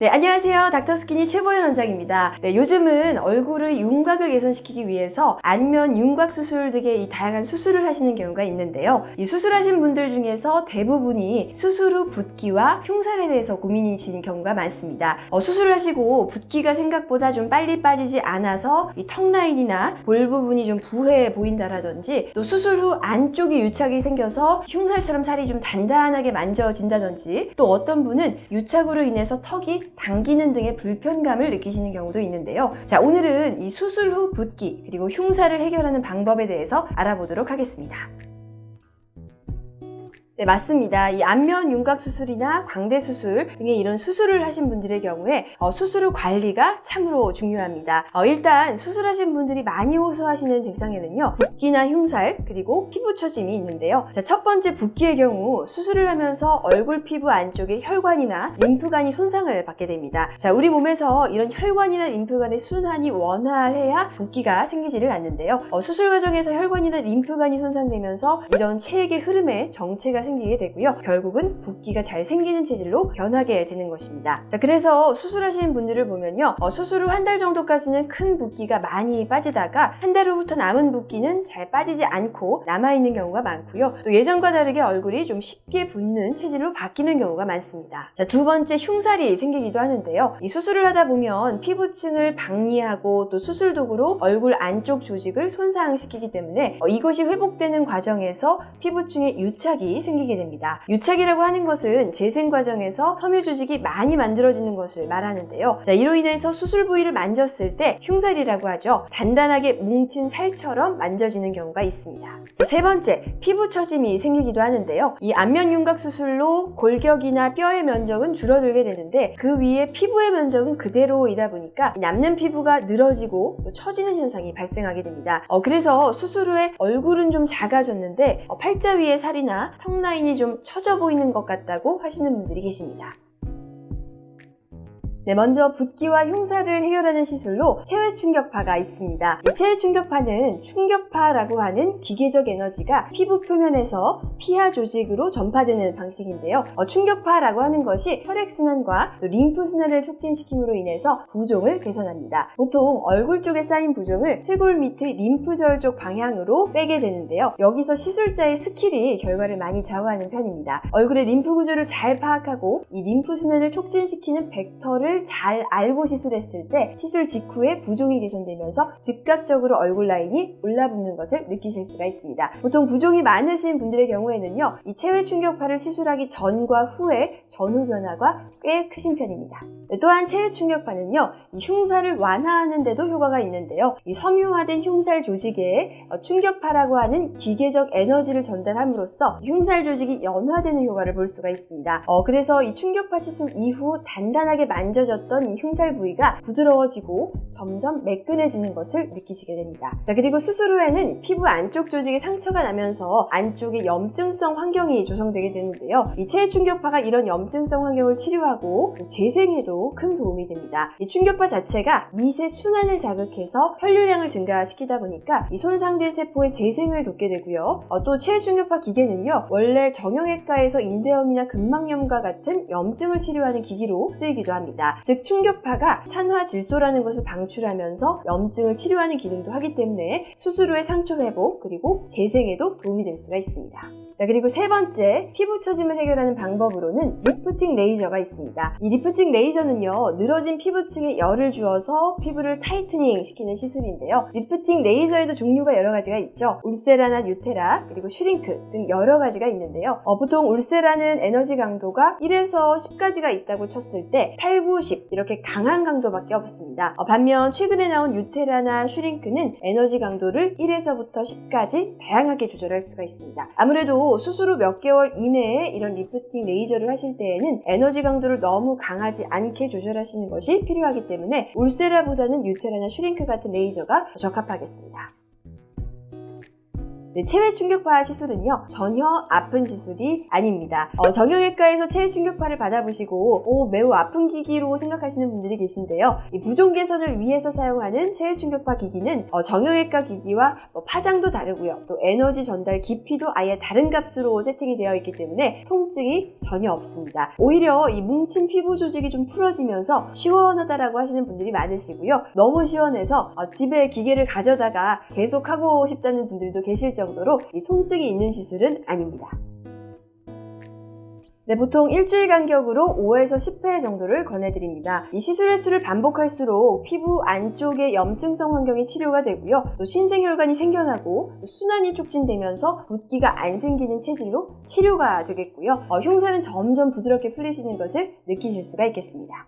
네, 안녕하세요. 닥터스키니 최보연 원장입니다. 네, 요즘은 얼굴의 윤곽을 개선시키기 위해서 안면 윤곽 수술 등의 이 다양한 수술을 하시는 경우가 있는데요. 이 수술하신 분들 중에서 대부분이 수술 후 붓기와 흉살에 대해서 고민이신 경우가 많습니다. 수술을 하시고 붓기가 생각보다 좀 빨리 빠지지 않아서 이 턱 라인이나 볼 부분이 좀 부해 보인다라든지, 또 수술 후 안쪽이 유착이 생겨서 흉살처럼 살이 좀 단단하게 만져진다든지, 또 어떤 분은 유착으로 인해서 턱이 당기는 등의 불편감을 느끼시는 경우도 있는데요. 자, 오늘은 이 수술 후 붓기 그리고 흉살을 해결하는 방법에 대해서 알아보도록 하겠습니다. 네, 맞습니다. 이 안면 윤곽 수술이나 광대 수술 등의 이런 수술을 하신 분들의 경우에 수술 후 관리가 참으로 중요합니다. 일단 수술하신 분들이 많이 호소하시는 증상에는요, 붓기나 흉살 그리고 피부 처짐이 있는데요. 자, 첫 번째 붓기의 경우 수술을 하면서 얼굴 피부 안쪽에 혈관이나 림프관이 손상을 받게 됩니다. 자, 우리 몸에서 이런 혈관이나 림프관의 순환이 원활해야 붓기가 생기지를 않는데요. 수술 과정에서 혈관이나 림프관이 손상되면서 이런 체액의 흐름에 정체가 생기게 되고요. 결국은 붓기가 잘 생기는 체질로 변하게 되는 것입니다. 자, 그래서 수술하시는 분들을 보면요, 수술 후 한 달 정도까지는 큰 붓기가 많이 빠지다가 한 달 후부터 남은 붓기는 잘 빠지지 않고 남아있는 경우가 많고요. 또 예전과 다르게 얼굴이 좀 쉽게 붓는 체질로 바뀌는 경우가 많습니다. 자, 두 번째 흉살이 생기기도 하는데요. 이 수술을 하다 보면 피부층을 박리하고 또 수술 도구로 얼굴 안쪽 조직을 손상시키기 때문에 이것이 회복되는 과정에서 피부층에 유착이 생기게 됩니다. 유착이라고 하는 것은 재생 과정에서 섬유 조직이 많이 만들어지는 것을 말하는데요. 자, 이로 인해서 수술 부위를 만졌을 때 흉살이라고 하죠. 단단하게 뭉친 살처럼 만져지는 경우가 있습니다. 세 번째, 피부 처짐이 생기기도 하는데요. 이 안면 윤곽 수술로 골격이나 뼈의 면적은 줄어들게 되는데 그 위에 피부의 면적은 그대로이다 보니까 남는 피부가 늘어지고 또 처지는 현상이 발생하게 됩니다. 그래서 수술 후에 얼굴은 좀 작아졌는데 팔자 위에 살이나 턱 라인이 좀 처져 보이는 것 같다고 하시는 분들이 계십니다. 네, 먼저 붓기와 흉살을 해결하는 시술로 체외 충격파가 있습니다. 이 체외 충격파는 충격파라고 하는 기계적 에너지가 피부 표면에서 피하 조직으로 전파되는 방식인데요. 충격파라고 하는 것이 혈액순환과 림프순환을 촉진시킴으로 인해서 부종을 개선합니다. 보통 얼굴 쪽에 쌓인 부종을 쇄골 밑의 림프절 쪽 방향으로 빼게 되는데요. 여기서 시술자의 스킬이 결과를 많이 좌우하는 편입니다. 얼굴의 림프 구조를 잘 파악하고 이 림프순환을 촉진시키는 벡터를 잘 알고 시술했을 때 시술 직후에 부종이 개선되면서 즉각적으로 얼굴 라인이 올라붙는 것을 느끼실 수가 있습니다. 보통 부종이 많으신 분들의 경우에는요, 이 체외 충격파를 시술하기 전과 후에 전후 변화가 꽤 크신 편입니다. 또한 체외 충격파는요, 이 흉살을 완화하는 데도 효과가 있는데요. 이 섬유화된 흉살 조직에 충격파라고 하는 기계적 에너지를 전달함으로써 흉살 조직이 연화되는 효과를 볼 수가 있습니다. 그래서 이 충격파 시술 이후 단단하게 만져졌던 이 흉살 부위가 부드러워지고 점점 매끈해지는 것을 느끼시게 됩니다. 자, 그리고 수술 후에는 피부 안쪽 조직에 상처가 나면서 안쪽에 염증성 환경이 조성되게 되는데요. 이 체외 충격파가 이런 염증성 환경을 치료하고 재생에도 큰 도움이 됩니다. 이 충격파 자체가 미세 순환을 자극해서 혈류량을 증가시키다 보니까 이 손상된 세포의 재생을 돕게 되고요. 또 체외 충격파 기계는요, 원래 정형외과에서 인대염이나 근막염과 같은 염증을 치료하는 기기로 쓰이기도 합니다. 즉 충격파가 산화질소라는 것을 방출하면서 염증을 치료하는 기능도 하기 때문에 수술 후의 상처 회복 그리고 재생에도 도움이 될 수가 있습니다. 자, 그리고 세 번째, 피부 처짐을 해결하는 방법으로는 리프팅 레이저가 있습니다. 이 리프팅 레이저는요, 늘어진 피부층에 열을 주어서 피부를 타이트닝 시키는 시술인데요. 리프팅 레이저에도 종류가 여러 가지가 있죠. 울세라나 뉴테라 그리고 슈링크 등 여러 가지가 있는데요. 보통 울세라는 에너지 강도가 1에서 10까지가 있다고 쳤을 때 8, 9, 10 이렇게 강한 강도밖에 없습니다. 반면 최근에 나온 뉴테라나 슈링크는 에너지 강도를 1에서부터 10까지 다양하게 조절할 수가 있습니다. 아무래도 수술 후 몇 개월 이내에 이런 리프팅 레이저를 하실 때에는 에너지 강도를 너무 강하지 않게 조절하시는 것이 필요하기 때문에 울세라보다는 뉴테라나 슈링크 같은 레이저가 적합하겠습니다. 네, 체외 충격파 시술은요 전혀 아픈 시술이 아닙니다. 정형외과에서 체외 충격파를 받아보시고 매우 아픈 기기로 생각하시는 분들이 계신데요. 이 부종 개선을 위해서 사용하는 체외 충격파 기기는 정형외과 기기와 파장도 다르고요. 또 에너지 전달 깊이도 아예 다른 값으로 세팅이 되어 있기 때문에 통증이 전혀 없습니다. 오히려 이 뭉친 피부 조직이 좀 풀어지면서 시원하다라고 하시는 분들이 많으시고요. 너무 시원해서 집에 기계를 가져다가 계속 하고 싶다는 분들도 계실 정도로 이 통증이 있는 시술은 아닙니다. 네, 보통 일주일 간격으로 5에서 10회 정도를 권해드립니다. 이 시술 횟수를 반복할수록 피부 안쪽의 염증성 환경이 치료가 되고요. 또 신생혈관이 생겨나고 또 순환이 촉진되면서 붓기가 안 생기는 체질로 치료가 되겠고요. 흉사는 점점 부드럽게 풀리시는 것을 느끼실 수가 있겠습니다.